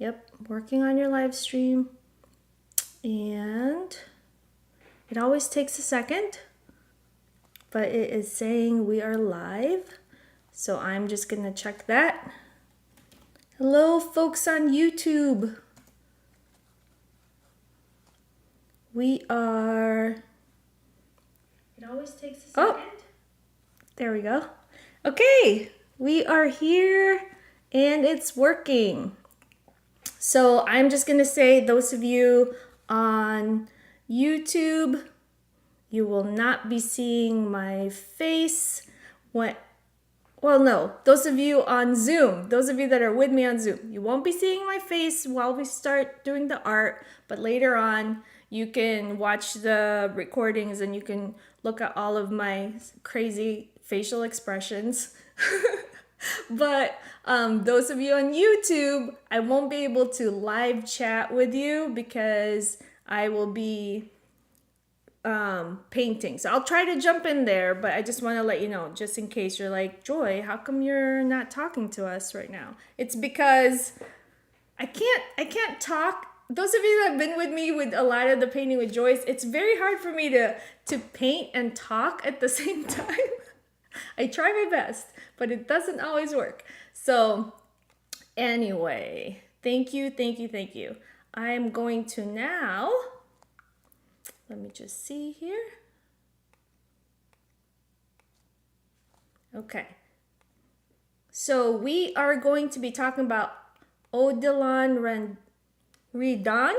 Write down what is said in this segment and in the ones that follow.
Yep, working on your live stream. And it always takes a second, but it is saying we are live. So I'm just gonna check that. Hello, folks on YouTube. We are, it always takes a second. Oh, there we go. Okay, we are here and it's working. So I'm just gonna say, those of you on YouTube, you will not be seeing my face when, well, no, those of you on Zoom, those of you that are with me on Zoom, you won't be seeing my face while we start doing the art, but later on you can watch the recordings and you can look at all of my crazy facial expressions. But those of you on YouTube, I won't be able to live chat with you because I will be painting. So I'll try to jump in there, but I just want to let you know, just in case you're like, Joy, how come you're not talking to us right now? It's because I can't talk. Those of you that have been with me with a lot of the painting with Joyce, it's very hard for me to paint and talk at the same time. I try my best, but it doesn't always work. So anyway, thank you. I'm going to now, let me just see here. Okay. So we are going to be talking about Odilon Redon,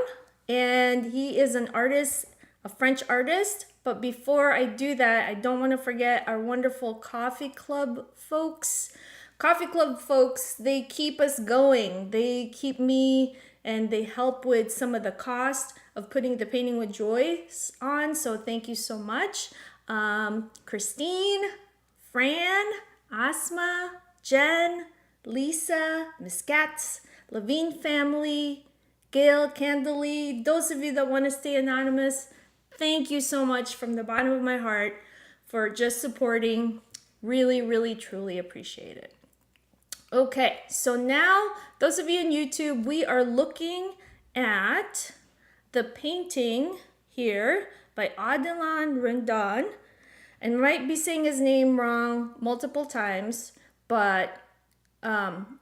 and he is an artist, a French artist. But before I do that, I don't want to forget our wonderful coffee club folks. Coffee club folks, they keep us going. They keep me and they help with some of the cost of putting the Painting with Joyce on. So thank you so much. Christine, Fran, Asma, Jen, Lisa, Miss Katz, Levine family, Gail, Candalee, those of you that want to stay anonymous, thank you so much from the bottom of my heart for just supporting. Really, truly appreciate it. Okay, so now, those of you on YouTube, we are looking at the painting here by Odilon Redon. And I might be saying his name wrong multiple times, but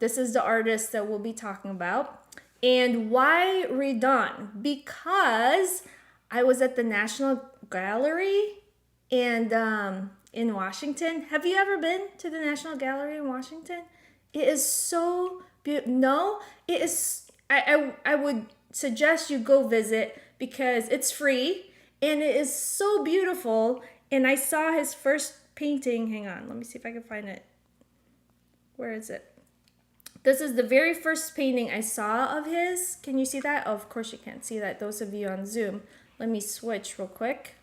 this is the artist that we'll be talking about. And why Redon? Because I was at the National Gallery and in Washington. Have you ever been to the National Gallery in Washington? It is so beautiful. No, it is. I would suggest you go visit because it's free and it is so beautiful. And I saw his first painting. Hang on, let me see if I can find it. Where is it? This is the very first painting I saw of his. Can you see that? Oh, of course you can't see that. Those of you on Zoom. Let me switch real quick.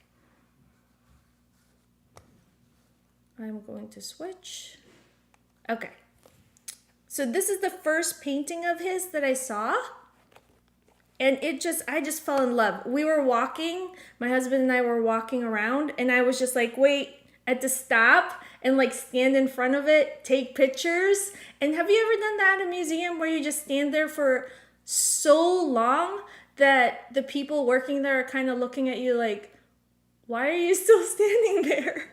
I'm going to switch. Okay. So this is the first painting of his that I saw. And I just fell in love. We were walking, my husband and I were walking around, and I was just like, wait, I had to stop and like stand in front of it, take pictures. And have you ever done that at a museum where you just stand there for so long that the people working there are kind of looking at you like, why are you still standing there?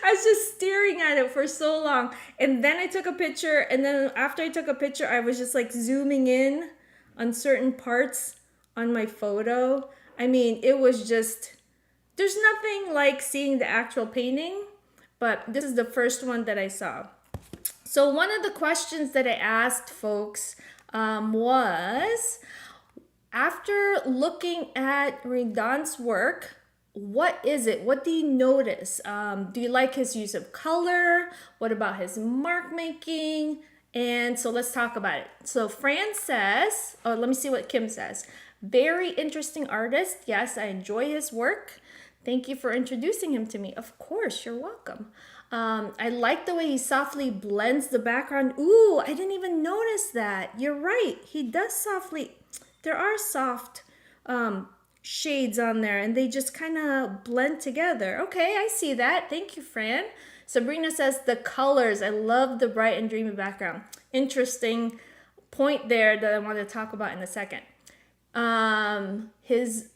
I was just staring at it for so long. And then I took a picture, and then after I took a picture, I was just like zooming in on certain parts on my photo. I mean, it was just, there's nothing like seeing the actual painting, but this is the first one that I saw. So one of the questions that I asked folks was, after looking at Redon's work, what is it? What do you notice? Do you like his use of color? What about his mark making? And so let's talk about it. So Fran says, oh, let me see what Kim says. Very interesting artist. Yes, I enjoy his work. Thank you for introducing him to me. Of course, you're welcome. I like the way he softly blends the background. Ooh, I didn't even notice that. You're right. He does softly. There are soft shades on there and they just kind of blend together. Okay, I see that. Thank you, Fran. Sabrina says the colors. I love the bright and dreamy background. Interesting point there that I want to talk about in a second.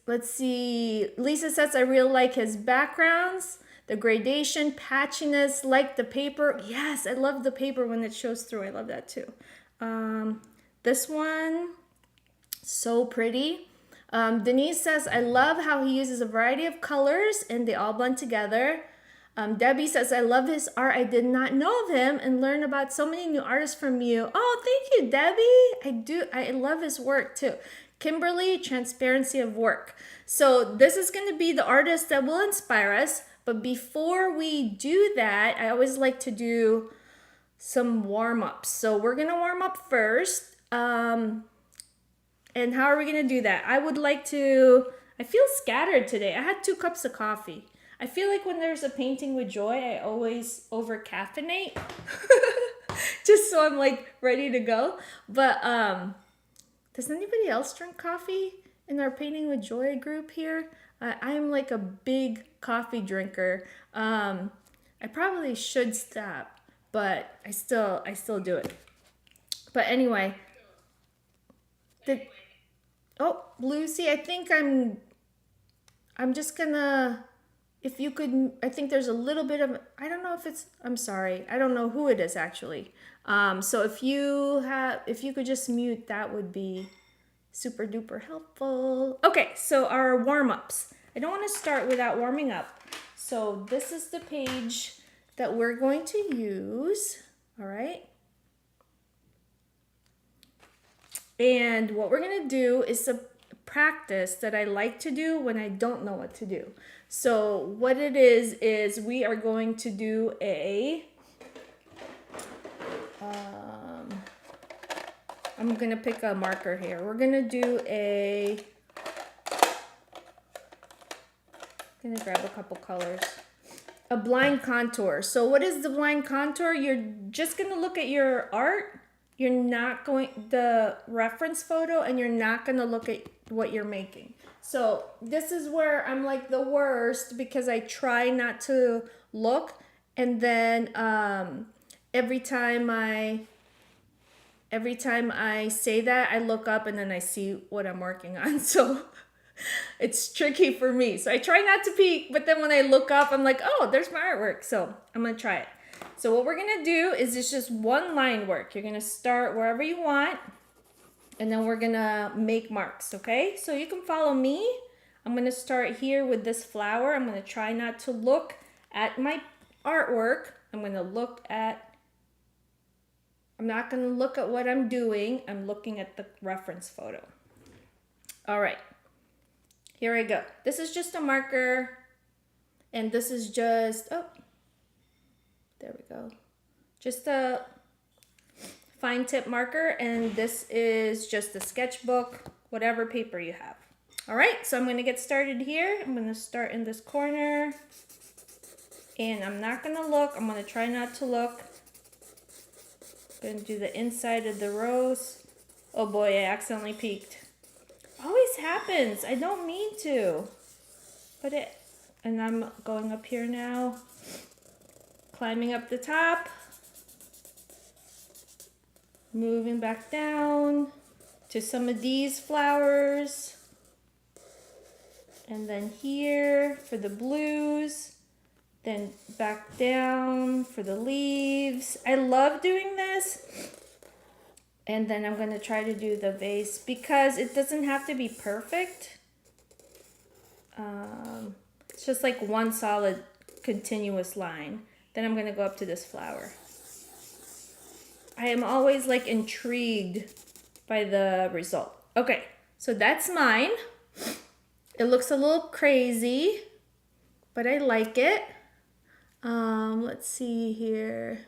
Let's see, Lisa says, I really like his backgrounds, the gradation, patchiness, like the paper. Yes, I love the paper when it shows through. I love that too. This one, so pretty. Denise says, I love how he uses a variety of colors and they all blend together. Debbie says, I love his art. I did not know of him and learn about so many new artists from you. Oh, thank you, Debbie. I love his work too. Kimberly, transparency of work. So this is going to be the artist that will inspire us. But before we do that, I always like to do some warm-ups. So we're going to warm up first. And how are we going to do that? I feel scattered today. I had 2 cups of coffee. I feel like when there's a painting with joy, I always over caffeinate. Just so I'm like ready to go. But does anybody else drink coffee in our Painting with Joy group here? I'm like a big coffee drinker. I probably should stop, but I still do it. But anyway, Lucy, I think I'm just gonna, if you could, I think there's a little bit of, I don't know if it's, I'm sorry, I don't know who it is actually. So if you could just mute, that would be super duper helpful. Okay, so our warm-ups. I don't want to start without warming up. So this is the page that we're going to use, all right? And what we're gonna do is a practice that I like to do when I don't know what to do. So what it is we are going to do I'm gonna pick a marker here. We're gonna do I'm gonna grab a couple colors. A blind contour. So what is the blind contour? You're just gonna look at your art. You're not going, the reference photo, and you're not gonna look at what you're making. So this is where I'm like the worst because I try not to look, and then every time I say that, I look up and then I see what I'm working on. So it's tricky for me. So I try not to peek, but then when I look up, I'm like, oh, there's my artwork. So I'm gonna try it. So what we're gonna do is it's just one line work. You're gonna start wherever you want, and then we're gonna make marks, okay? So you can follow me. I'm gonna start here with this flower. I'm gonna try not to look at my artwork. I'm not gonna look at what I'm doing. I'm looking at the reference photo. All right, here I go. This is just a marker, and this is just, oh, there we go. Just a fine tip marker, and this is just a sketchbook, whatever paper you have. All right, so I'm gonna get started here. I'm gonna start in this corner, and I'm not gonna look. I'm gonna try not to look. I'm gonna do the inside of the rose. Oh boy, I accidentally peeked. Always happens. I don't mean to. And I'm going up here now. Climbing up the top. Moving back down to some of these flowers. And then here for the blues. Then back down for the leaves. I love doing this. And then I'm going to try to do the vase because it doesn't have to be perfect. It's just like one solid continuous line. Then I'm going to go up to this flower. I am always like intrigued by the result. Okay, so that's mine. It looks a little crazy, but I like it. Let's see here.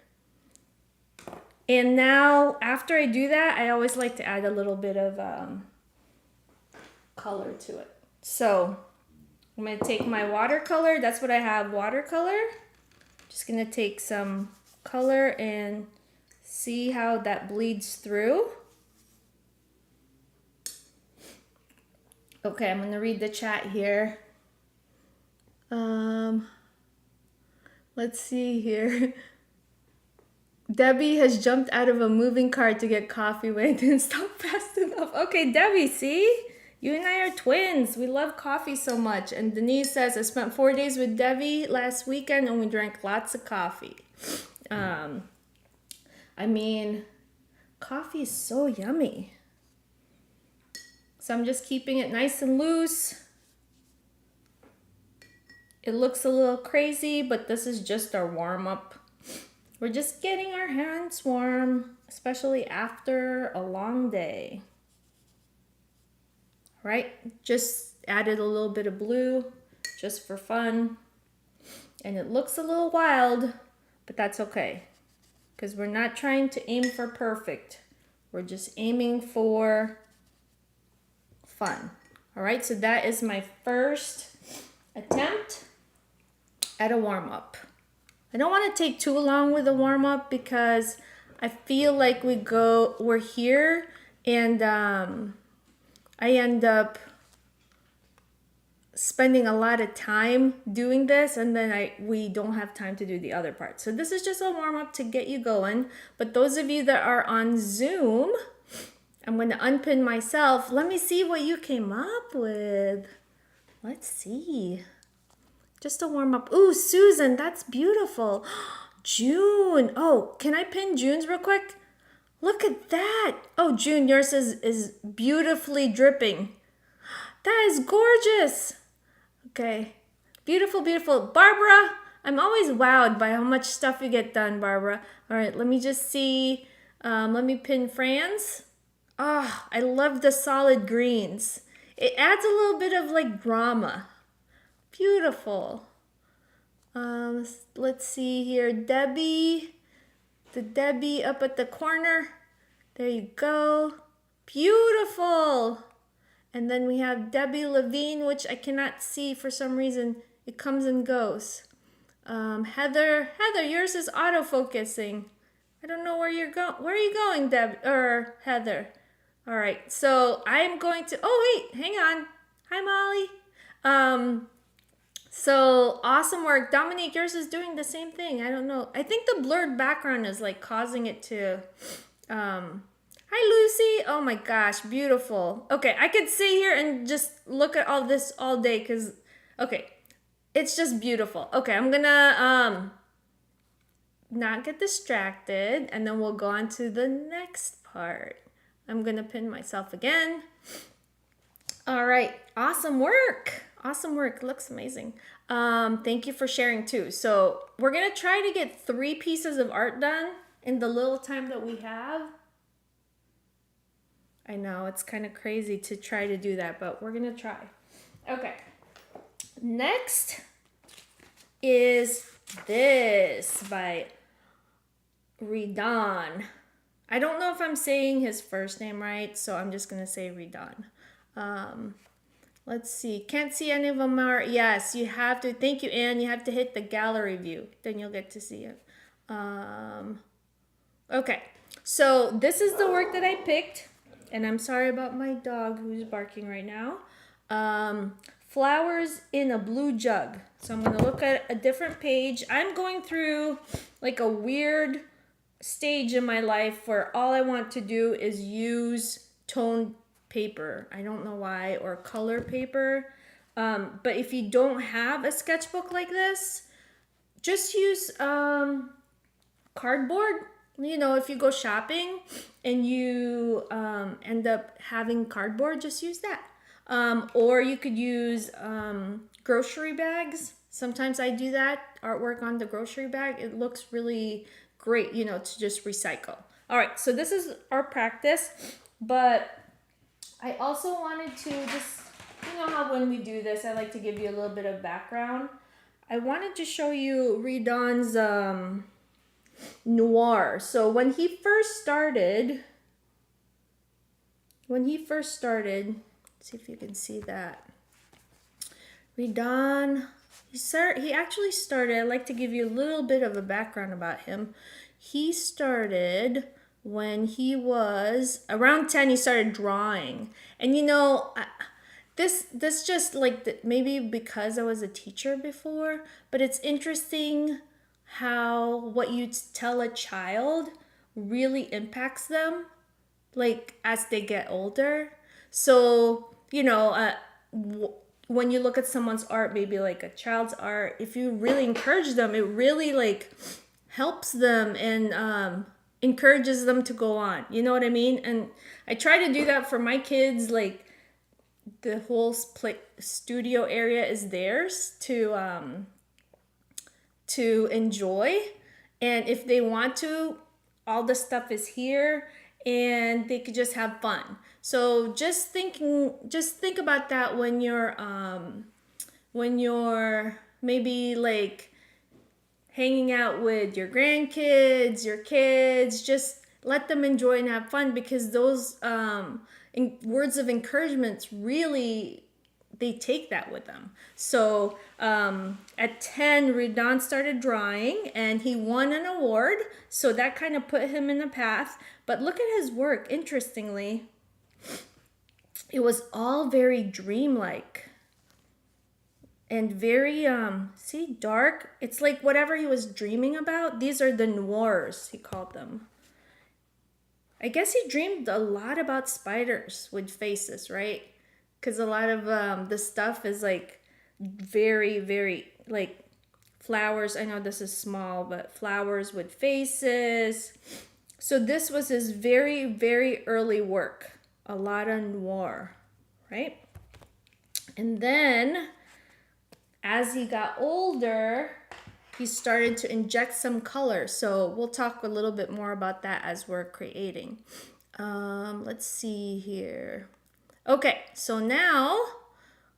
And now, after I do that, I always like to add a little bit of color to it. So, I'm going to take my watercolor. That's what I have, watercolor. Just going to take some color and see how that bleeds through. Okay, I'm going to read the chat here. Let's see here. Debbie has jumped out of a moving car to get coffee when I didn't stop fast enough. Okay, Debbie, see? You and I are twins. We love coffee so much. And Denise says, I spent 4 days with Debbie last weekend and we drank lots of coffee. I mean, coffee is so yummy. So I'm just keeping it nice and loose. It looks a little crazy, but this is just our warm-up. We're just getting our hands warm, especially after a long day. Right? Just added a little bit of blue just for fun. And it looks a little wild, but that's okay. Because we're not trying to aim for perfect. We're just aiming for fun. All right, so that is my first attempt at a warm-up. I don't want to take too long with the warm-up because I feel like we're here and I end up spending a lot of time doing this and then we don't have time to do the other part. So this is just a warm-up to get you going. But those of you that are on Zoom, I'm going to unpin myself. Let me see what you came up with. Let's see. Just a warm up. Ooh, Susan, that's beautiful. June. Oh, can I pin June's real quick? Look at that. Oh, June, yours is beautifully dripping. That is gorgeous. Okay. Beautiful, beautiful. Barbara, I'm always wowed by how much stuff you get done, Barbara. All right, let me just see. Let me pin Fran's. Ah, I love the solid greens. It adds a little bit of like drama. Beautiful. Let's see here. Debbie. The Debbie up at the corner. There you go. Beautiful. And then we have Debbie Levine, which I cannot see for some reason. It comes and goes. Heather, yours is autofocusing. I don't know where you're going. Where are you going, Heather? All right, so I'm going to, oh wait, hang on. Hi, Molly. So awesome work. Dominique, yours is doing the same thing. I don't know. I think the blurred background is like causing it to, hi Lucy. Oh my gosh, beautiful. Okay, I could sit here and just look at all this all day because, okay, it's just beautiful. Okay, I'm gonna not get distracted and then we'll go on to the next part. I'm gonna pin myself again. All right, awesome work. Awesome work, looks amazing. Thank you for sharing too. So we're gonna try to get 3 pieces of art done in the little time that we have. I know, it's kind of crazy to try to do that, but we're gonna try. Okay, next is this by Redon. I don't know if I'm saying his first name right, so I'm just gonna say Redon. Let's see. Can't see any of them are. Yes, you have to. Thank you, Anne. You have to hit the gallery view. Then you'll get to see it. Okay. So this is the work that I picked. And I'm sorry about my dog who's barking right now. Flowers in a blue jug. So I'm going to look at a different page. I'm going through like a weird stage in my life where all I want to do is use toned paper. I don't know why, or color paper. But if you don't have a sketchbook like this, just use cardboard. You know, if you go shopping and you end up having cardboard, just use that. Or you could use grocery bags. Sometimes I do that, artwork on the grocery bag. It looks really great, you know, to just recycle. All right, so this is our practice, but I also wanted to just, you know how when we do this, I like to give you a little bit of background. I wanted to show you Redon's noir. So when he first started, let's see if you can see that. Redon, he actually started, I'd like to give you a little bit of a background about him. He started when he was around 10, he started drawing. And you know, this just like, maybe because I was a teacher before, but it's interesting how what you tell a child really impacts them, like as they get older. So, when you look at someone's art, maybe like a child's art, if you really encourage them, it really like helps them and encourages them to go on. You know what I mean? And I try to do that for my kids. Like the whole studio area is theirs to enjoy, and if they want to, all the stuff is here, and they could just have fun. So just think about that when you're maybe like hanging out with your grandkids, your kids. Just let them enjoy and have fun, because those words of encouragement really, they take that with them. So at 10, Redon started drawing and he won an award. So that kind of put him in the path. But look at his work. Interestingly, it was all very dreamlike and very, see, dark. It's like whatever he was dreaming about. These are the noirs, he called them. I guess he dreamed a lot about spiders with faces, right? Because a lot of the stuff is like very, very like flowers. I know this is small, but flowers with faces. So this was his very, very early work. A lot of noir, right? And then as he got older, he started to inject some color. So we'll talk a little bit more about that as we're creating. Let's see here. Okay, so now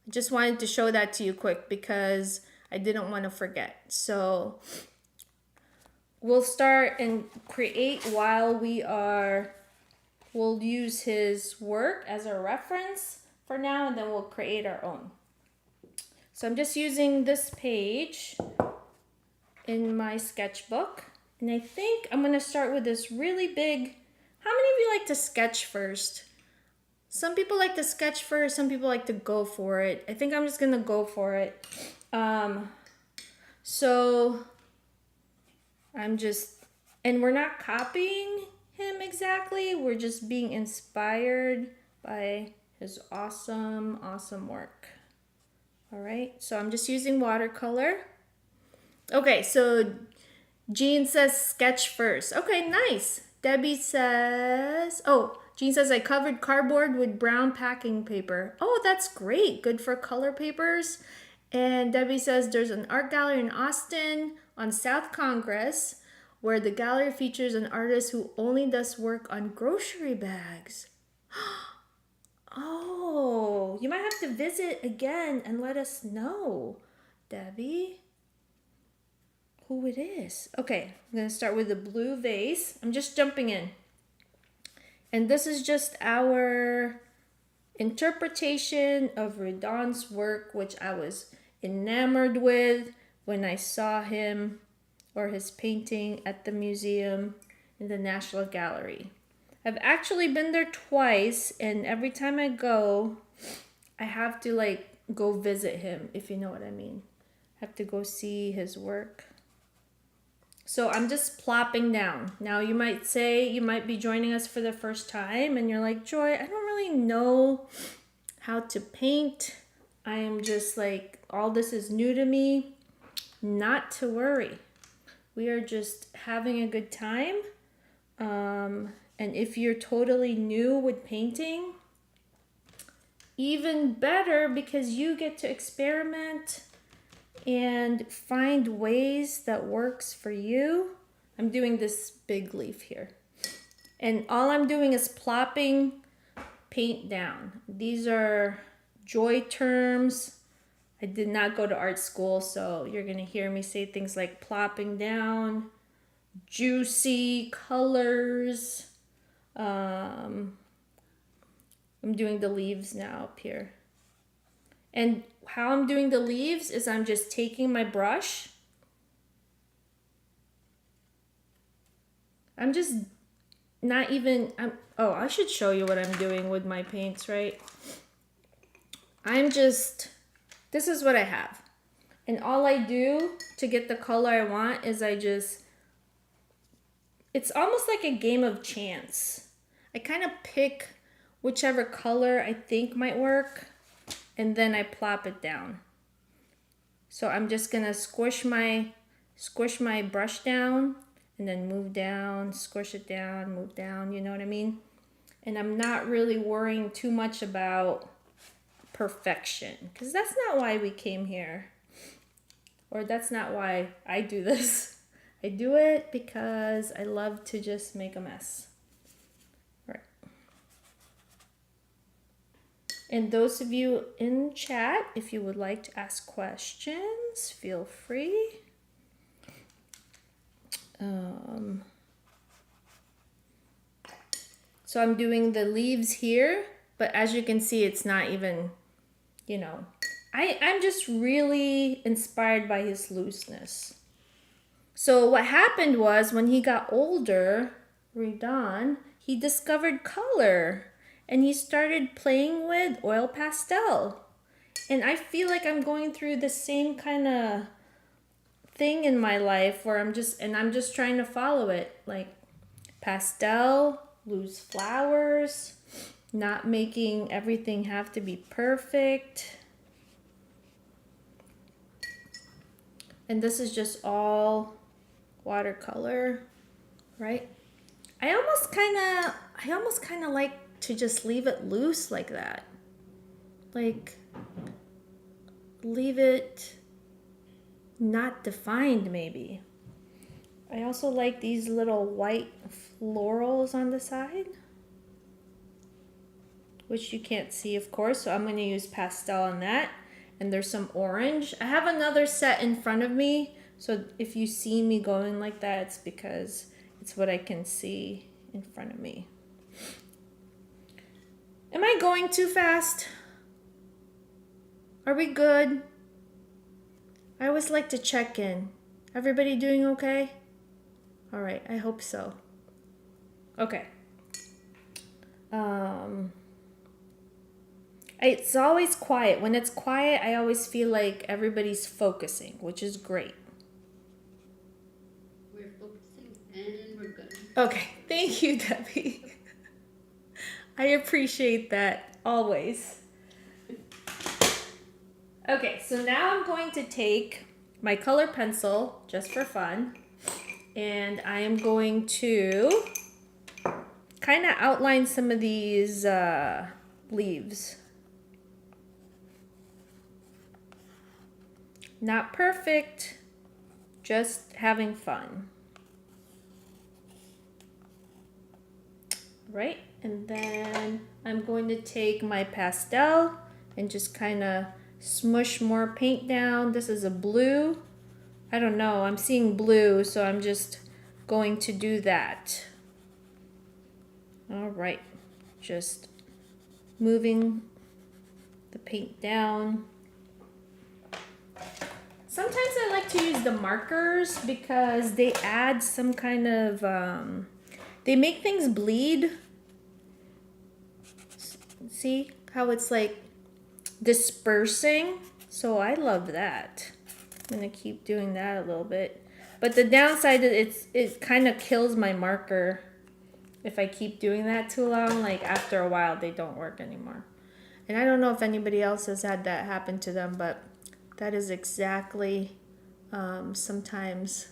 I just wanted to show that to you quick because I didn't want to forget. So we'll start and create while we'll use his work as a reference for now, and then we'll create our own. So I'm just using this page in my sketchbook, and I think I'm gonna start with this really big. How many of you like to sketch first? Some people like to sketch first, some people like to go for it. I think I'm just gonna go for it. So and we're not copying him exactly, we're just being inspired by his awesome, awesome work. All right, so I'm just using watercolor. Okay, so Jean says sketch first. Okay, nice. Debbie says, Jean says, I covered cardboard with brown packing paper. Oh, that's great. Good for color papers. And Debbie says, there's an art gallery in Austin on South Congress where the gallery features an artist who only does work on grocery bags. Oh, you might have to visit again and let us know, Debbie, who it is. Okay, I'm going to start with the blue vase. I'm just jumping in. And this is just our interpretation of Redon's work, which I was enamored with when I saw him or his painting at the museum in the National Gallery. I've actually been there twice, and every time I go, I have to like go visit him, if you know what I mean. I have to go see his work. So I'm just plopping down. Now you might say, you might be joining us for the first time and you're like, Joy, I don't really know how to paint. I am just like, all this is new to me. Not to worry. We are just having a good time. And if you're totally new with painting, even better, because you get to experiment and find ways that works for you. I'm doing this big leaf here. And all I'm doing is plopping paint down. These are Joy terms. I did not go to art school, so you're gonna hear me say things like plopping down, juicy colors. I'm doing the leaves now up here. And how I'm doing the leaves is I'm just taking my brush. I'm just not even, I should show you what I'm doing with my paints, right? This is what I have. And all I do to get the color I want is it's almost like a game of chance. I kind of pick whichever color I think might work, and then I plop it down. So I'm just gonna squish my brush down, and then move down, squish it down, move down, you know what I mean? And I'm not really worrying too much about perfection, because that's not why we came here. Or that's not why I do this. I do it because I love to just make a mess. Right. And those of you in chat, if you would like to ask questions, feel free. So I'm doing the leaves here, but as you can see, it's not even, you know, I'm just really inspired by his looseness. So what happened was when he got older, Redon, he discovered color and he started playing with oil pastel. And I feel like I'm going through the same kind of thing in my life where I'm just trying to follow it, like pastel, loose flowers, not making everything have to be perfect. And this is just all watercolor, right? I almost kind of like to just leave it loose like that. Like leave it not defined maybe. I also like these little white florals on the side, which you can't see of course, so I'm going to use pastel on that. And there's some orange. I have another set in front of me, so if you see me going like that, it's because it's what I can see in front of me. Am I going too fast? Are we good? I always like to check in. Everybody doing okay? All right, I hope so. Okay. It's always quiet. When it's quiet, I always feel like everybody's focusing, which is great. We're focusing and we're good. Okay, thank you, Debbie. I appreciate that always. Okay, so now I'm going to take my color pencil just for fun, and I am going to kind of outline some of these leaves. Not perfect, just having fun. Right, and then I'm going to take my pastel and just kind of smush more paint down. This is a blue. I don't know, I'm seeing blue, so I'm just going to do that. All right, just moving the paint down. Sometimes I like to use the markers because they add some kind of, they make things bleed. See how it's like dispersing? So I love that. I'm gonna keep doing that a little bit. But the downside is it kind of kills my marker if I keep doing that too long. Like after a while they don't work anymore. And I don't know if anybody else has had that happen to them, but that is exactly, sometimes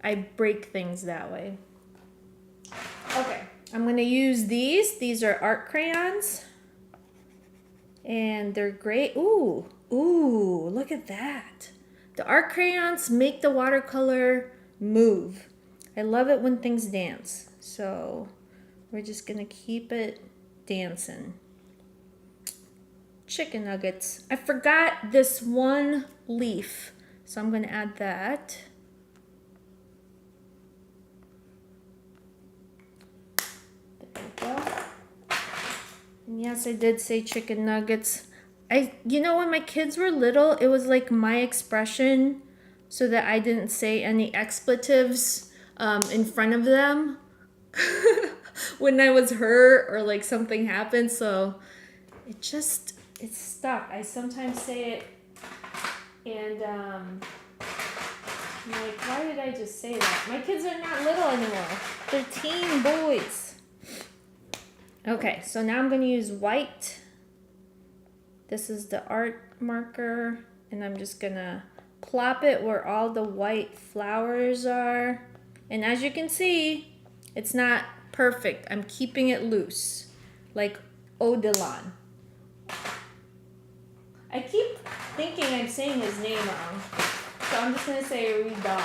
I break things that way. Okay, I'm gonna use these. These are art crayons. And they're great. Ooh, look at that. The art crayons make the watercolor move. I love it when things dance. So we're just gonna keep it dancing. Chicken nuggets. I forgot this one leaf, so I'm gonna add that. There we go. And yes, I did say chicken nuggets. You know, when my kids were little, it was like my expression so that I didn't say any expletives in front of them when I was hurt or like something happened. So it's stuck. I sometimes say it And like, why did I just say that? My kids are not little anymore. They're teen boys. Okay, so now I'm gonna use white. This is the art marker, and I'm just gonna plop it where all the white flowers are. And as you can see, it's not perfect. I'm keeping it loose, like Odilon. I keep thinking I'm saying his name wrong, so I'm just gonna say Redon.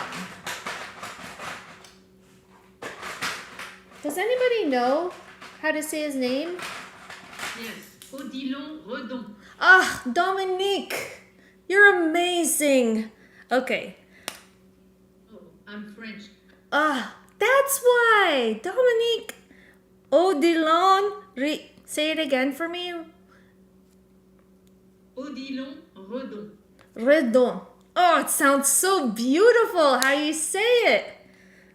Does anybody know how to say his name? Yes, Odilon Redon. Ah, Dominique, you're amazing. Okay. Oh, I'm French. Ah, that's why. Dominique. Odilon. Say it again for me. Odilon Redon. Redon. Oh, it sounds so beautiful how you say it.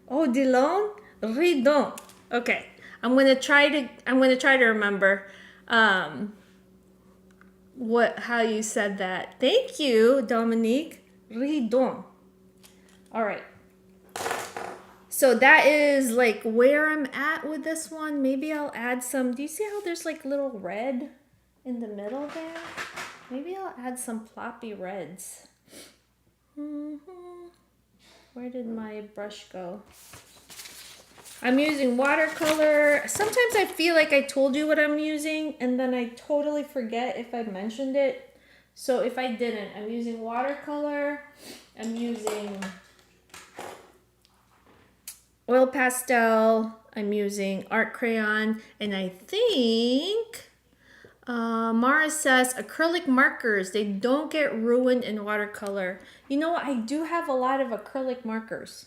Odilon Redon. Okay. I'm gonna try to remember how you said that. Thank you, Dominique. Redon. All right. So that is like where I'm at with this one. Maybe I'll add some. Do you see how there's like little red in the middle there? Maybe I'll add some ploppy reds. Where did my brush go? I'm using watercolor. Sometimes I feel like I told you what I'm using and then I totally forget if I mentioned it. So if I didn't, I'm using watercolor. I'm using oil pastel. I'm using art crayon. And I think Mara says acrylic markers, they don't get ruined in watercolor. You know what? I do have a lot of acrylic markers.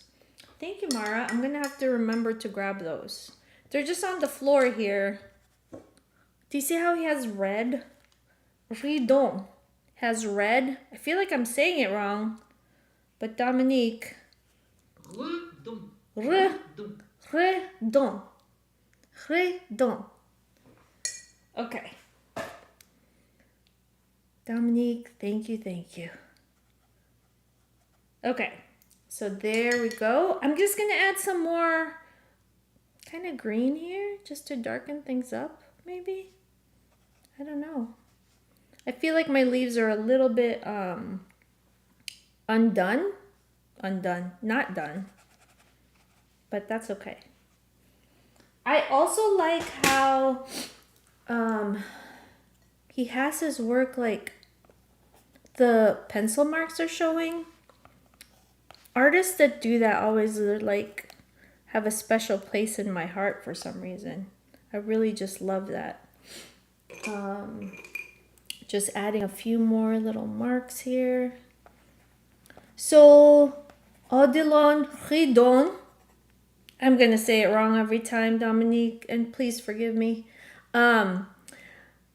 Thank you, Mara. I'm going to have to remember to grab those. They're just on the floor here. Do you see how he has red? Redon has red. I feel like I'm saying it wrong. But Dominique. Redon. Redon. Redon. Redon. Okay. Dominique, thank you, thank you. Okay, so there we go. I'm just gonna add some more kind of green here just to darken things up, maybe. I don't know. I feel like my leaves are a little bit undone, not done, but that's okay. I also like how he has his work like the pencil marks are showing. Artists that do that always like have a special place in my heart for some reason. I really just love that. Just adding a few more little marks here. So, Odilon Redon. I'm going to say it wrong every time, Dominique, and please forgive me.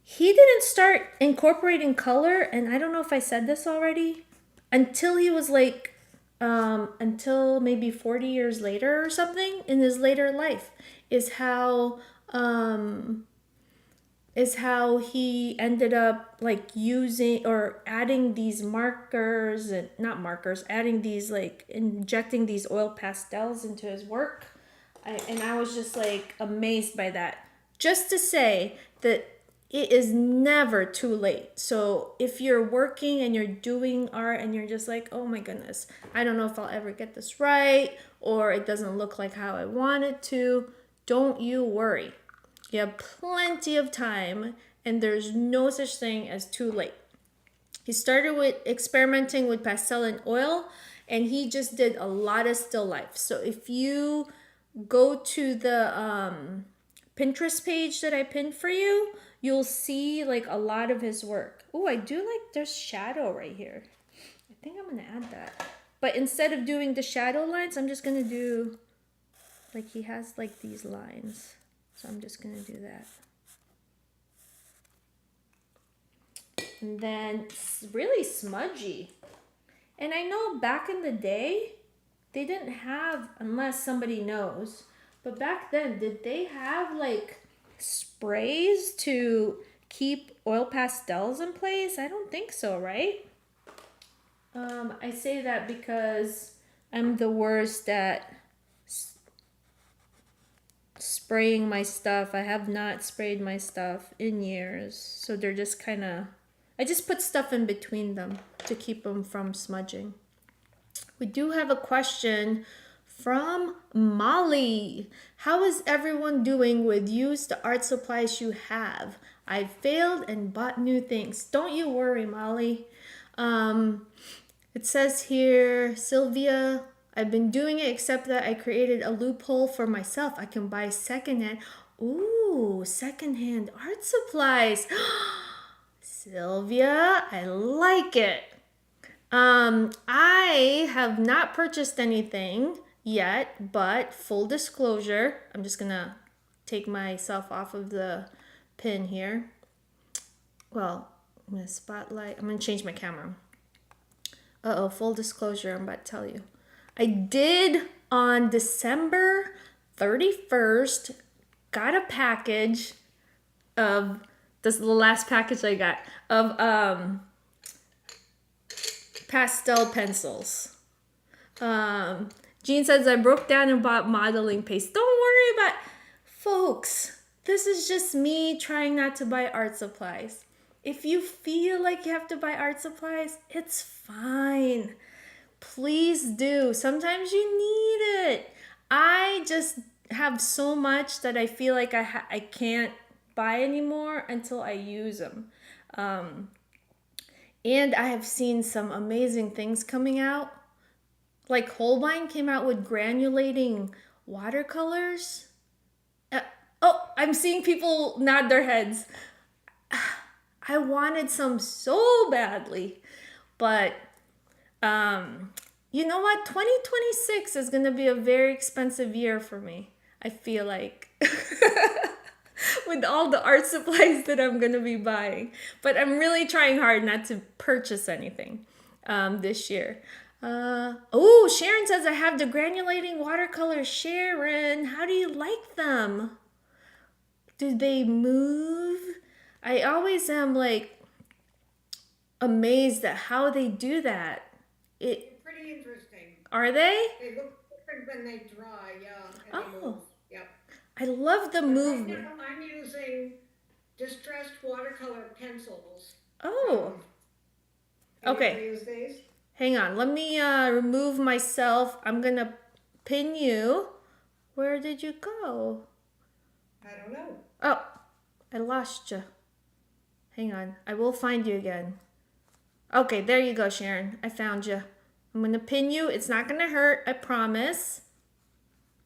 He didn't start incorporating color, and I don't know if I said this already, until he was like, until maybe 40 years later or something in his later life, is how he ended up like using or adding these markers and not markers, adding these like injecting these oil pastels into his work. I was just like amazed by that. Just to say that it is never too late. So if you're working and you're doing art and you're just like, oh my goodness, I don't know if I'll ever get this right, or it doesn't look like how I want it to, don't you worry. You have plenty of time and there's no such thing as too late. He started with experimenting with pastel and oil, and he just did a lot of still life. So if you go to the Pinterest page that I pinned for you, you'll see like a lot of his work. Oh, I do like there's shadow right here. I think I'm gonna add that. But instead of doing the shadow lines, I'm just gonna do like he has like these lines. So I'm just gonna do that. And then it's really smudgy. And I know back in the day, they didn't have, unless somebody knows, but back then, did they have like sprays to keep oil pastels in place? I don't think so, right? I say that because I'm the worst at spraying my stuff. I have not sprayed my stuff in years. So they're just kind of, I just put stuff in between them to keep them from smudging. We do have a question from Molly. How is everyone doing with used art supplies you have? I've failed and bought new things. Don't you worry, Molly. It says here, Sylvia, I've been doing it except that I created a loophole for myself. I can buy secondhand. Ooh, secondhand art supplies. Sylvia, I like it. I have not purchased anything yet, but full disclosure, I'm just gonna take myself off of the pin here. Well, I'm gonna spotlight. I'm gonna change my camera. Uh-oh, full disclosure, I'm about to tell you. I did on December 31st, got a package of, this is the last package I got, of pastel pencils. Jean says, I broke down and bought modeling paste. Don't worry about, folks, this is just me trying not to buy art supplies. If you feel like you have to buy art supplies, it's fine. Please do. Sometimes you need it. I just have so much that I feel like I can't buy anymore until I use them. And I have seen some amazing things coming out. Like Holbein came out with granulating watercolors. Oh, I'm seeing people nod their heads. I wanted some so badly. But you know what? 2026 is going to be a very expensive year for me. I feel like. With all the art supplies that I'm going to be buying. But I'm really trying hard not to purchase anything this year. Oh, Sharon says, I have the granulating watercolors. Sharon, how do you like them? Do they move? I always am like amazed at how they do that. Pretty interesting. Are they? They look different when they dry, yeah, and they Oh. move. Yep. I love the Right movement. now, I'm using distressed watercolor pencils. Oh. Have you Okay. ever used these? Hang on. Let me remove myself. I'm going to pin you. Where did you go? I don't know. Oh, I lost you. Hang on. I will find you again. Okay, there you go, Sharon. I found you. I'm going to pin you. It's not going to hurt. I promise.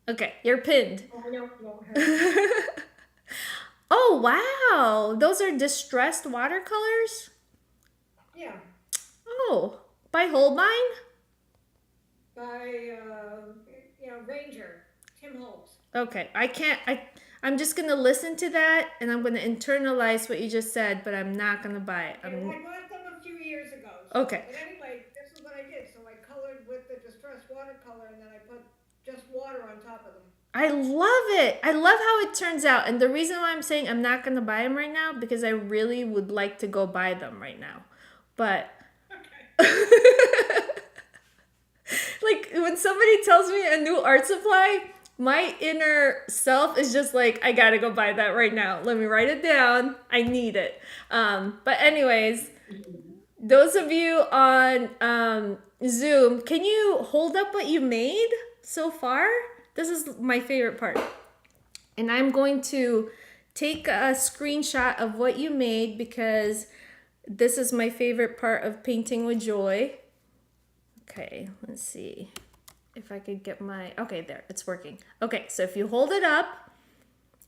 Okay, you're pinned. Oh, I know it won't hurt. Oh, wow. Those are distressed watercolors? Yeah, Oh, by Holbein? by, Ranger, Tim Holtz. Okay, I'm just going to listen to that and I'm going to internalize what you just said, but I'm not going to buy it. I bought them a few years ago. Okay. But anyway, this is what I did. So I colored with the distressed watercolor and then I put just water on top of them. I love it. I love how it turns out. And the reason why I'm saying I'm not going to buy them right now, because I really would like to go buy them right now. But like when somebody tells me a new art supply, my inner self is just like, I gotta go buy that right now. Let me write it down. I need it. But anyways, those of you on Zoom, can you hold up what you made so far? This is my favorite part. And I'm going to take a screenshot of what you made because this is my favorite part of painting with joy. Okay, let's see if I could get my, okay, there, it's working. Okay, so if you hold it up,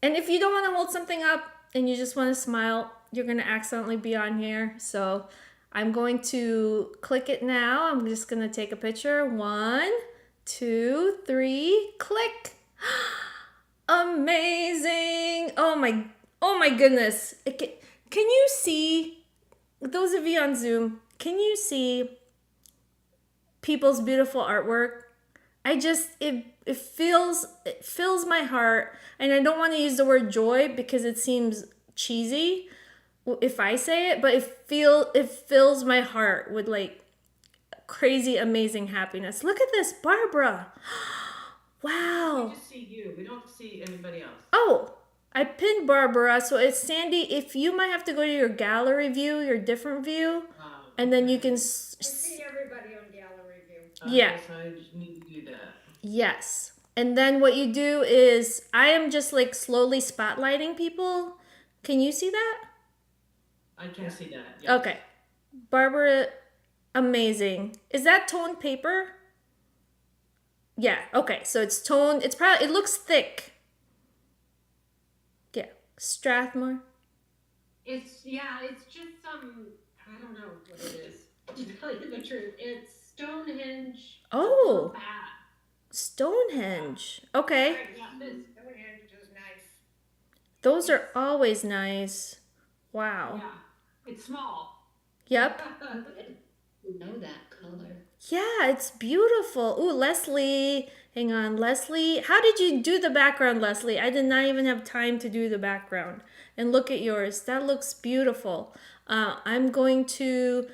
and if you don't want to hold something up and you just want to smile, you're going to accidentally be on here. So I'm going to click it now. I'm just going to take a picture. 1, 2, 3, click. Amazing. Oh my goodness. Can you see, those of you on Zoom, can you see people's beautiful artwork? It fills my heart, and I don't want to use the word joy because it seems cheesy if I say it, but it fills my heart with like crazy, amazing happiness. Look at this, Barbara. We Wow. just see you. We don't see anybody else. Oh, I pinned Barbara, so it's Sandy. If you might have to go to your gallery view, your different view, and then you can. I see everybody on gallery view. Yeah. So I just need to do that. Yes. And then what you do is, I am just like slowly spotlighting people. Can you see that? I can see that. Yeah. Okay. Barbara, amazing. Is that toned paper? Yeah, okay. So it's toned. It's probably, it looks thick. Yeah. Strathmore. It's just some, I don't know what it is, to tell you the truth. It's Stonehenge. Oh. Bat. Stonehenge. Okay. Yeah, this. Stonehenge is nice. Those are always nice. Wow. Yeah, it's small. Yep. Know that color. Yeah, it's beautiful. Ooh, Leslie. Hang on, Leslie. How did you do the background, Leslie? I did not even have time to do the background. And look at yours. That looks beautiful. I'm trying to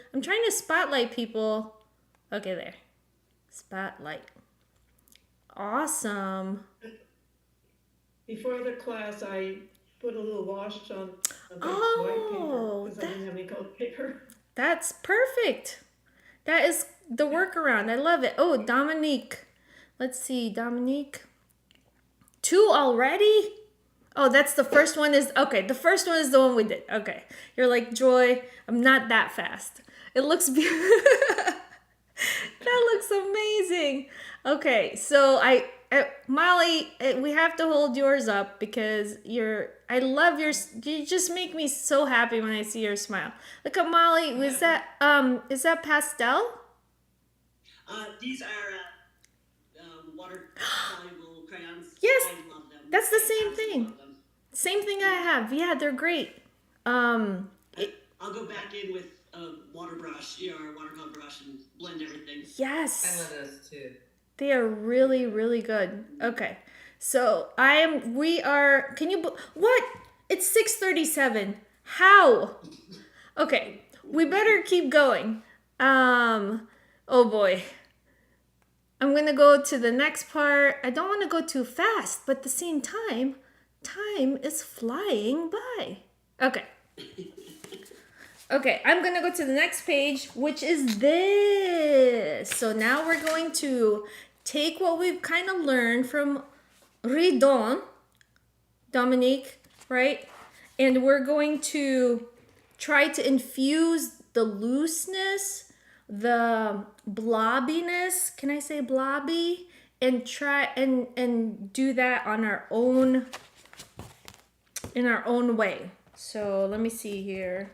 spotlight people. Okay, there. Spotlight. Awesome. Before the class, I put a little wash on a big Oh, white paper because I didn't have any colored paper. That's perfect. That is the workaround. I love it. Oh, Dominique. Let's see, Dominique. 2 already? Oh, that's the first one is, okay, the first one is the one we did. Okay. You're like, Joy, I'm not that fast. It looks beautiful. That looks amazing. Okay, so Molly, we have to hold yours up because I love you just make me so happy when I see your smile. Look at Molly. Is that pastel? These are water soluble crayons. Yes, I love them. that's the I same absolutely thing. love them. Same thing I have. Yeah, they're great. I'll go back in with a water brush, or a watercolor brush, and blend everything. I Yes. love those too. They are really, really good. Okay. So what? It's 6:37. How? Okay. We better keep going. Oh boy. I'm going to go to the next part. I don't want to go too fast, but at the same time, time is flying by. Okay. Okay, I'm going to go to the next page, which is this. So now we're going to take what we've kind of learned from Redon, Dominique, right? And we're going to try to infuse the looseness, the blobbiness, can I say blobby? And try and do that on our own, in our own way. So let me see here.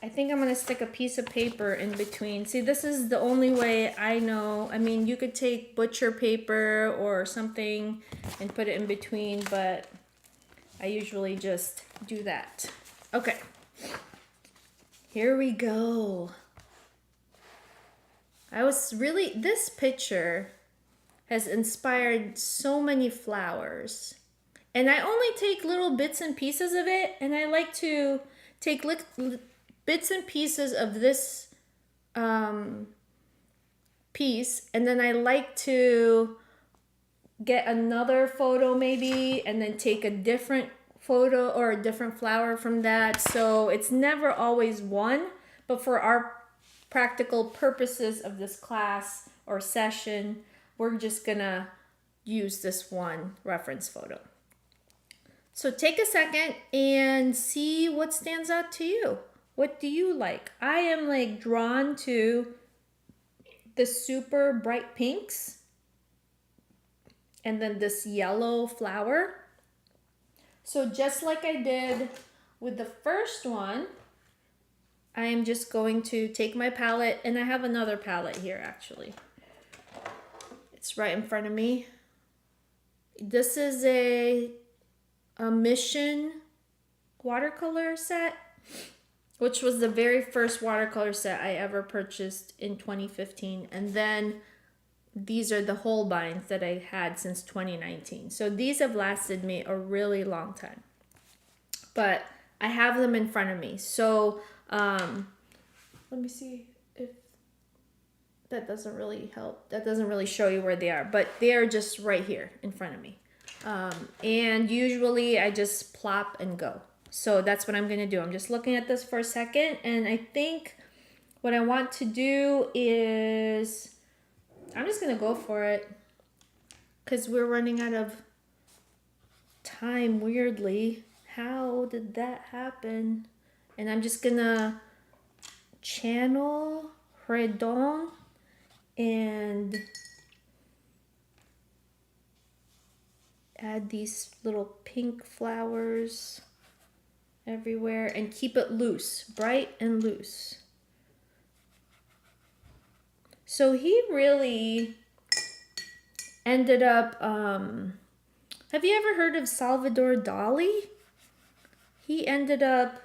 I think I'm going to stick a piece of paper in between. See, this is the only way I know. I mean, you could take butcher paper or something and put it in between, but I usually just do that. Okay. Here we go. This picture has inspired so many flowers. And I only take little bits and pieces of it, and I like to take bits and pieces of this piece, and then I like to get another photo maybe, and then take a different photo or a different flower from that. So it's never always one, but for our practical purposes of this class or session, we're just gonna use this one reference photo. So take a second and see what stands out to you. What do you like? I am like drawn to the super bright pinks and then this yellow flower. So just like I did with the first one, I am just going to take my palette, and I have another palette here actually. It's right in front of me. This is a Mission watercolor set, which was the very first watercolor set I ever purchased in 2015. And then these are the Holbeins that I had since 2019. So these have lasted me a really long time. But I have them in front of me. So let me see if that doesn't really help. That doesn't really show you where they are, but they are just right here in front of me. And usually I just plop and go. So that's what I'm gonna do. I'm just looking at this for a second, and I think what I want to do is I'm just gonna go for it because we're running out of time weirdly. How did that happen? And I'm just gonna channel Redon and add these little pink flowers everywhere and keep it loose, bright and loose. So he really ended up, have you ever heard of Salvador Dali? He ended up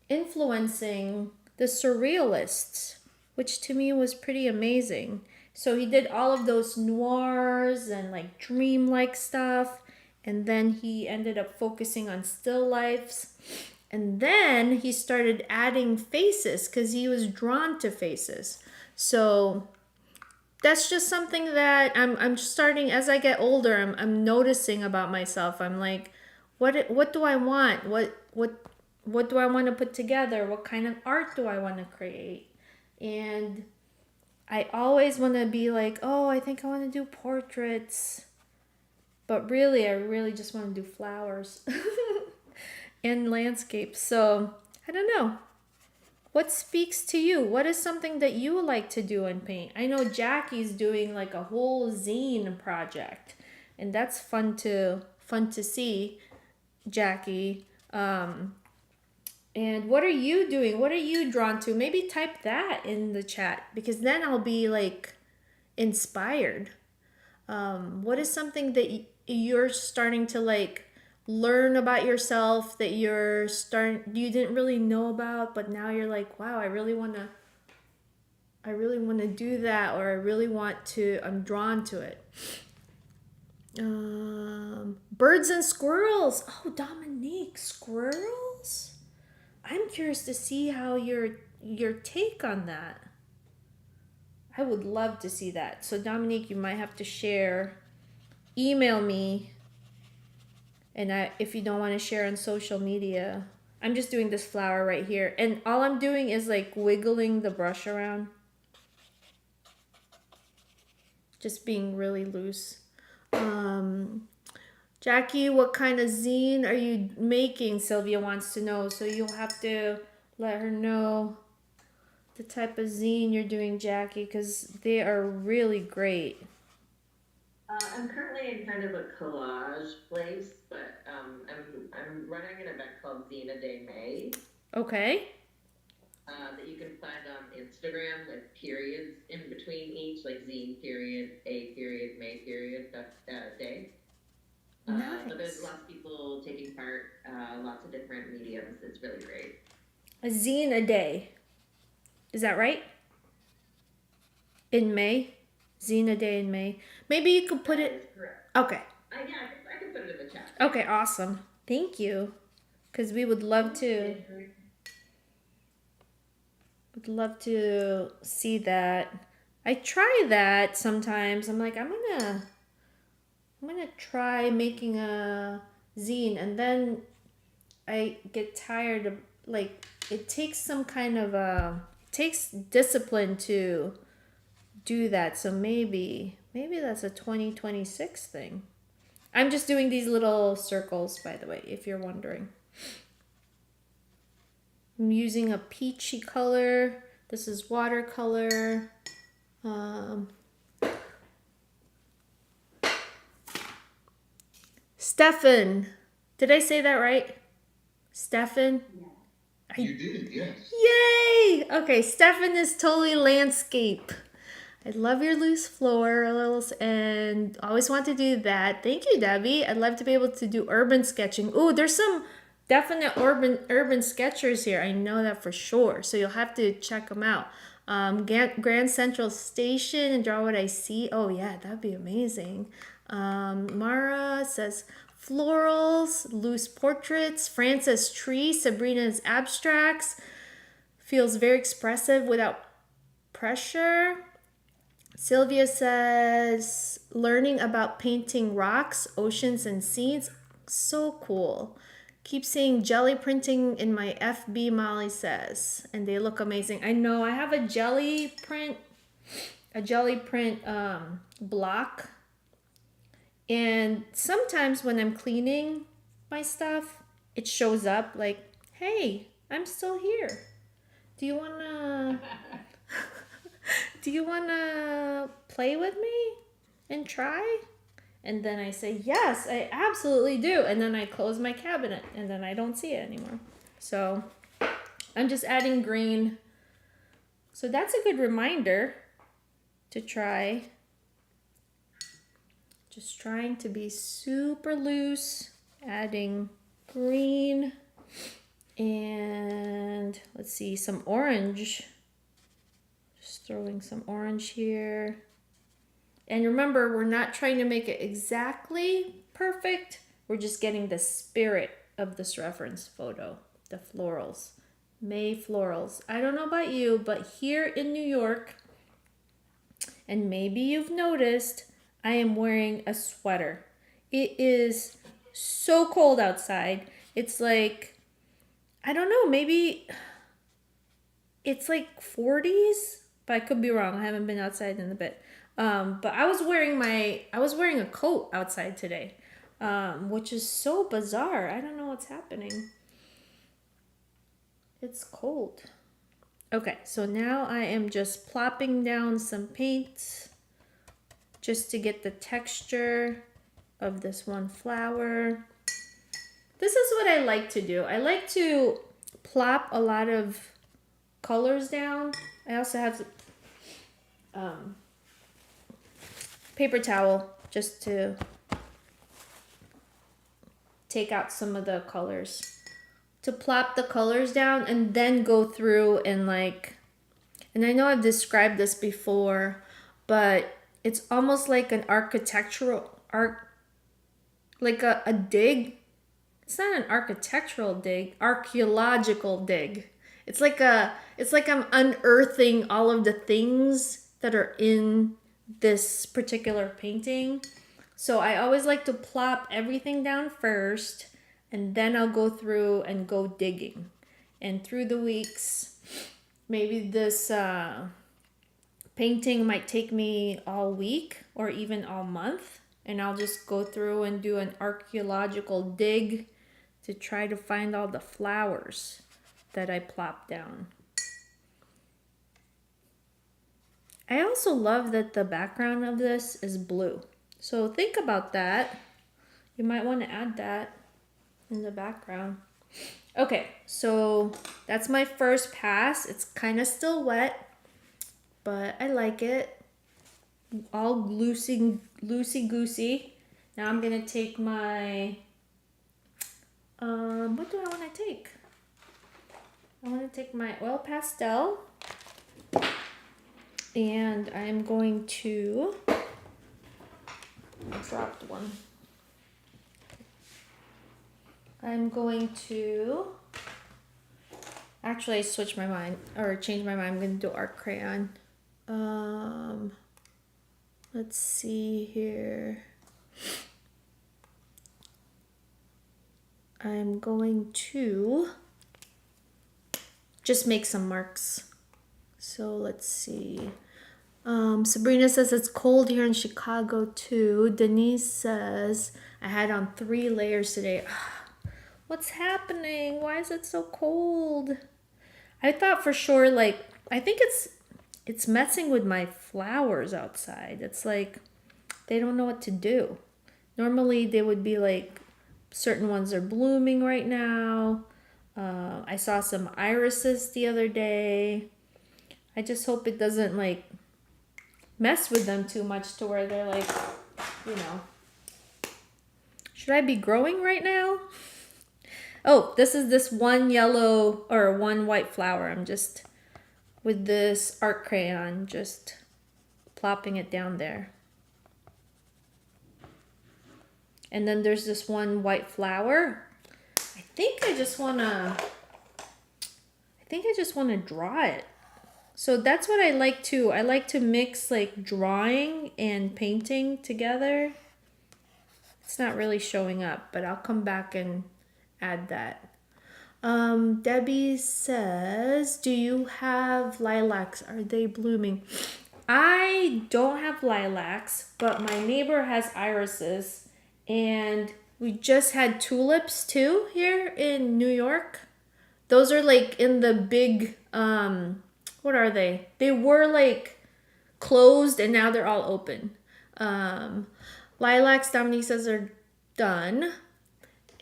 influencing the surrealists, which to me was pretty amazing. So he did all of those noirs and like dreamlike stuff, and then he ended up focusing on still lifes, and then he started adding faces because he was drawn to faces. So that's just something that I'm starting as I get older. I'm noticing about myself. I'm like, what do I want? What do I want to put together? What kind of art do I want to create? And I always want to be like, oh, I think I want to do portraits. But really, I really just want to do flowers and landscapes. So I don't know. What speaks to you? What is something that you like to do and paint? I know Jackie's doing like a whole zine project, and that's fun to see, Jackie. And what are you doing? What are you drawn to? Maybe type that in the chat because then I'll be like inspired. What is something that you're starting to like learn about yourself that you didn't really know about, but now you're like, wow, I really want to do that, or I'm drawn to it. Birds and squirrels. Oh, Dominique, squirrels? I'm curious to see how your take on that. I would love to see that. So Dominique, you might have to share. Email me. And if you don't want to share on social media, I'm just doing this flower right here. And all I'm doing is like wiggling the brush around. Just being really loose. Jackie, what kind of zine are you making? Sylvia wants to know. So you'll have to let her know the type of zine you're doing, Jackie, because they are really great. I'm currently in kind of a collage place, but I'm running an event called Zina de May. Okay. That you can find on Instagram with periods in between each, like zine period, a period, May period, day. Nice. So there's lots of people taking part, lots of different mediums. It's really great. A zine a day. Is that right? In May? Zine a day in May. Maybe you could put That it. is correct. Okay. Yeah, I can put it in the chat. Okay, awesome. Thank you. Because we would love to. Would love to see that. I try that sometimes. I'm like, I'm gonna try making a zine, and then I get tired of like it takes some kind of takes discipline to do that. So maybe that's a 2026 thing. I'm just doing these little circles, by the way, if you're wondering. I'm using a peachy color. This is watercolor. Stefan. Did I say that right? Stefan? You did, yes. Yay! Okay, Stefan is totally landscape. I love your loose florals and always want to do that. Thank you, Debbie. I'd love to be able to do urban sketching. Ooh, there's some definite urban sketchers here. I know that for sure. So you'll have to check them out. Grand Central Station and draw what I see. Oh yeah, that'd be amazing. Mara says florals, loose portraits. Frances Tree, Sabrina's abstracts. Feels very expressive without pressure. Sylvia says, learning about painting rocks, oceans, and scenes. So cool. Keep seeing jelly printing in my FB, Molly says. And they look amazing. I know, I have a jelly print block. And sometimes when I'm cleaning my stuff, it shows up like, hey, I'm still here. Do you wanna play with me and try? And then I say, yes, I absolutely do. And then I close my cabinet and then I don't see it anymore. So I'm just adding green. So that's a good reminder to try. Just trying to be super loose, adding green and let's see, some orange. Just throwing some orange here. And remember, we're not trying to make it exactly perfect. We're just getting the spirit of this reference photo, the florals, May florals. I don't know about you, but here in New York, and maybe you've noticed, I am wearing a sweater. It is so cold outside. It's like, I don't know, maybe it's like 40s, but I could be wrong. I haven't been outside in a bit. But I was wearing a coat outside today, which is so bizarre. I don't know what's happening. It's cold. Okay, so now I am just plopping down some paint just to get the texture of this one flower. This is what I like to do. I like to plop a lot of colors down. I also have paper towel just to take out some of the colors. To plop the colors down and then go through and and I know I've described this before, but it's almost like an architectural like a dig. It's not an architectural dig, archaeological dig. It's like I'm unearthing all of the things that are in this particular painting. So I always like to plop everything down first, and then I'll go through and go digging. And through the weeks, maybe this painting might take me all week or even all month, and I'll just go through and do an archaeological dig to try to find all the flowers that I plopped down. I also love that the background of this is blue. So think about that. You might want to add that in the background. Okay, so that's my first pass. It's kind of still wet, but I like it. All loosey-goosey. Now I'm going to take my... what do I want to take? I want to take my oil pastel. And I'm going to... I dropped one. I'm going to... Actually, I switched my mind, or changed my mind. I'm going to do art crayon. Let's see here. I'm going to just make some marks. So let's see. Sabrina says it's cold here in Chicago too. Denise says I had on 3 layers today. What's happening? Why is it so cold? I thought for sure, I think it's messing with my flowers outside. It's like they don't know what to do. Normally they would be like, certain ones are blooming right now. I saw some irises the other day. I just hope it doesn't mess with them too much to where they're should I be growing right now? Oh, this is this one yellow or one white flower. I'm just with this art crayon, just plopping it down there. And then there's this one white flower. I think I just wanna draw it. So that's what I like too. I like to mix like drawing and painting together. It's not really showing up, but I'll come back and add that. Debbie says, do you have lilacs? Are they blooming? I don't have lilacs, but my neighbor has irises, and we just had tulips too here in New York. Those are like in the big, what are they? They were like closed and now they're all open. Lilacs, Dominique says, are done.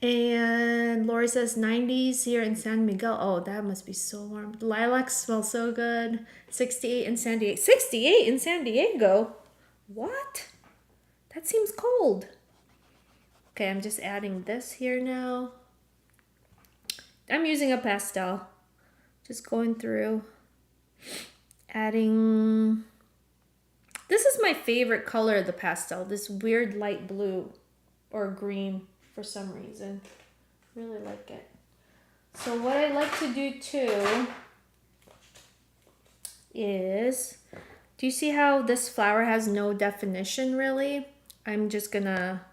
And Lori says 90s here in San Miguel. Oh, that must be so warm. Lilacs smell so good. 68 in San Diego. 68 in San Diego? What? That seems cold. Okay, I'm just adding this here now. I'm using a pastel. Just going through. Adding. This is my favorite color of the pastel. This weird light blue or green. For some reason. Really like it. So what I like to do too is, do you see how this flower has no definition really? I'm just gonna,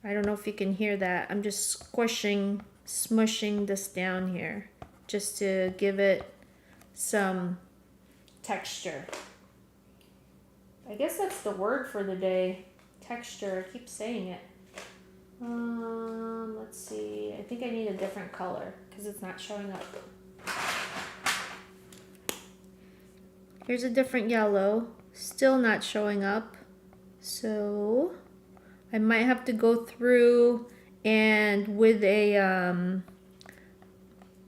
I don't know if you can hear that. I'm just smushing this down here just to give it some texture. I guess that's the word for the day. Texture, I keep saying it. Let's see. I think I need a different color because it's not showing up. Here's a different yellow. Still not showing up. So I might have to go through and with a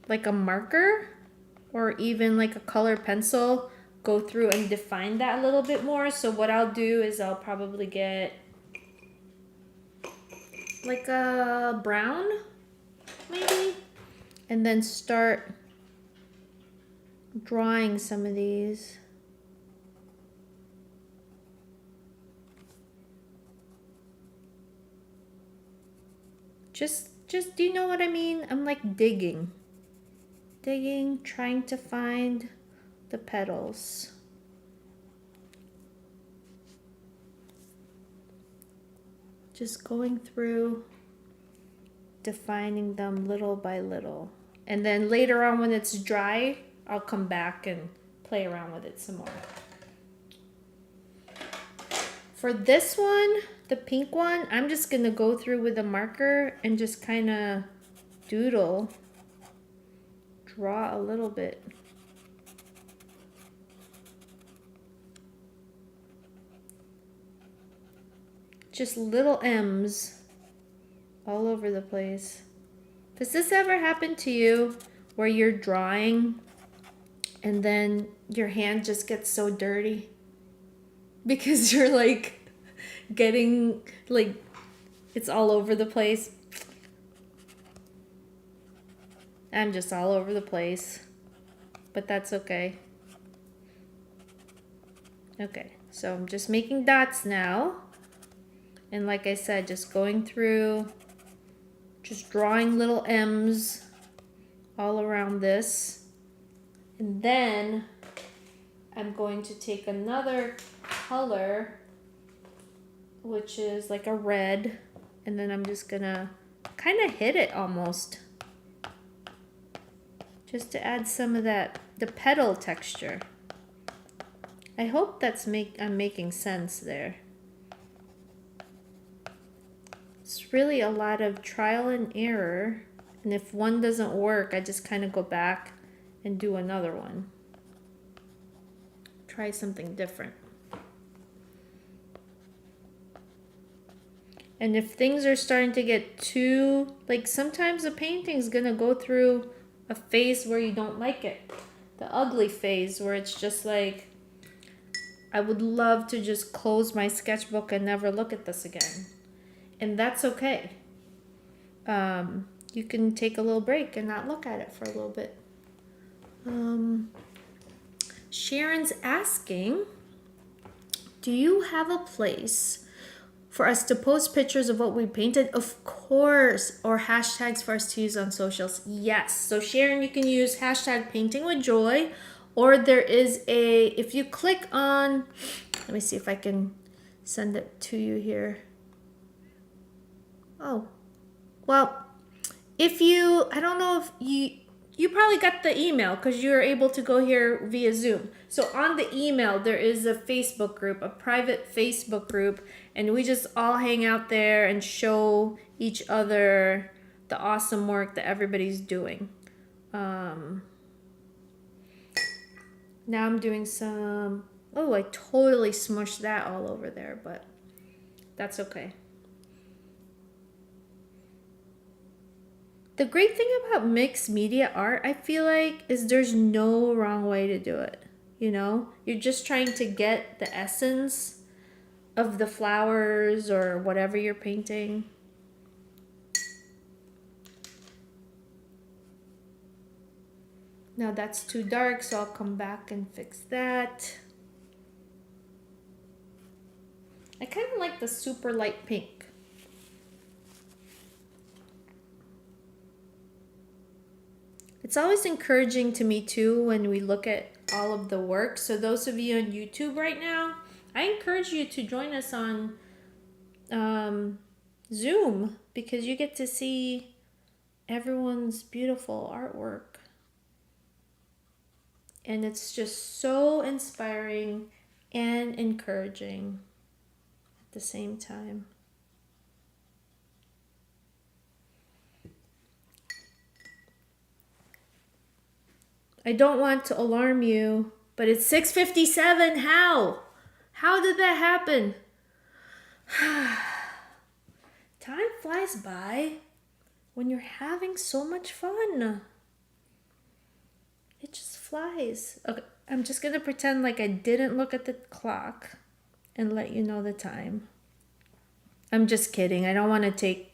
like a marker or even like a color pencil, go through and define that a little bit more. So what I'll do is I'll probably get like a brown maybe, and then start drawing some of these. Just do you know what I mean? I'm like digging, trying to find the petals. Just going through, defining them little by little. And then later on when it's dry, I'll come back and play around with it some more. For this one, the pink one, I'm just gonna go through with a marker and just kind of doodle, draw a little bit. Just little M's all over the place. Does this ever happen to you where you're drawing and then your hand just gets so dirty? Because you're like getting like it's all over the place. I'm just all over the place. But that's okay. Okay, so I'm just making dots now. And like I said, just going through, just drawing little M's all around this. And then I'm going to take another color, which is like a red, and then I'm just gonna kind of hit it almost. Just to add some of that, the petal texture. I hope I'm making sense there. It's really a lot of trial and error, and if one doesn't work, I just kind of go back and do another one. Try something different. And if things are starting to get too, like sometimes a painting's gonna go through a phase where you don't like it. The ugly phase where it's just like, I would love to just close my sketchbook and never look at this again. And that's okay. You can take a little break and not look at it for a little bit. Sharon's asking, do you have a place for us to post pictures of what we painted? Of course. Or hashtags for us to use on socials? Yes. So Sharon, you can use hashtag painting with joy, or there is if you click on, let me see if I can send it to you here. Oh, well, I don't know if you probably got the email because you're able to go here via Zoom. So on the email, there is a Facebook group, a private Facebook group, and we just all hang out there and show each other the awesome work that everybody's doing. Now I'm doing some, oh, I totally smushed that all over there, but that's okay. The great thing about mixed media art, I feel like, is there's no wrong way to do it. You know, you're just trying to get the essence of the flowers or whatever you're painting. Now that's too dark, so I'll come back and fix that. I kind of like the super light pink. It's always encouraging to me too when we look at all of the work. So those of you on YouTube right now, I encourage you to join us on Zoom because you get to see everyone's beautiful artwork. And it's just so inspiring and encouraging at the same time. I don't want to alarm you, but it's 6:57. How? How did that happen? Time flies by when you're having so much fun. It just flies. Okay, I'm just gonna pretend like I didn't look at the clock and let you know the time. I'm just kidding. I don't want to take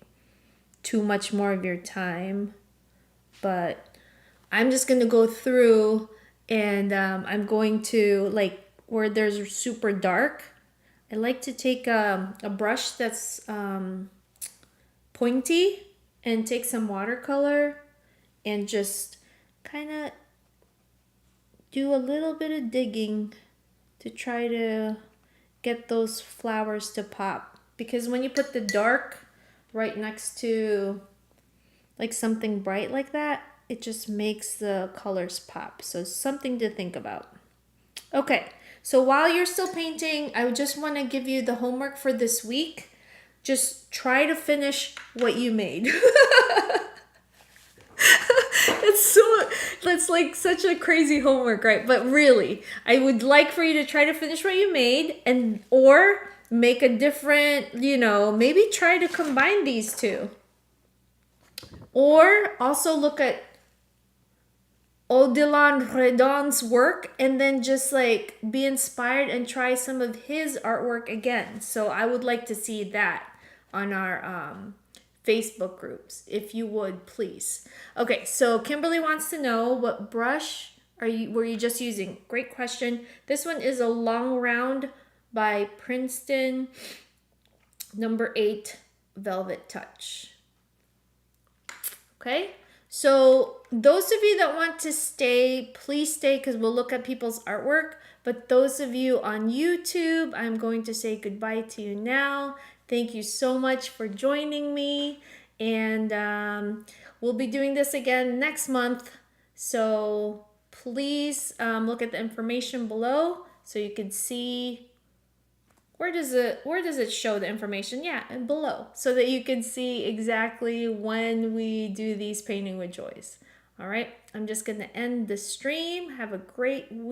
too much more of your time, but I'm just gonna go through and I'm going to, like, where there's super dark, I like to take a brush that's pointy and take some watercolor and just kind of do a little bit of digging to try to get those flowers to pop. Because when you put the dark right next to like something bright like that, it just makes the colors pop. So something to think about. Okay, so while you're still painting, I just want to give you the homework for this week. Just try to finish what you made. That's like such a crazy homework, right? But really, I would like for you to try to finish what you made, and or make a different, maybe try to combine these two. Or also look at Odilon Redon's work and then just like be inspired and try some of his artwork again. So I would like to see that on our Facebook groups, if you would, please. Okay, so Kimberly wants to know, what brush were you just using? Great question. This one is a Long Round by Princeton, number 8, Velvet Touch. Okay, so those of you that want to stay, please stay, because we'll look at people's artwork. But those of you on YouTube, I'm going to say goodbye to you now. Thank you so much for joining me. And we'll be doing this again next month. So please look at the information below so you can see, where does it show the information? Yeah, and below, so that you can see exactly when we do these Painting with Joys. All right, I'm just going to end the stream. Have a great week.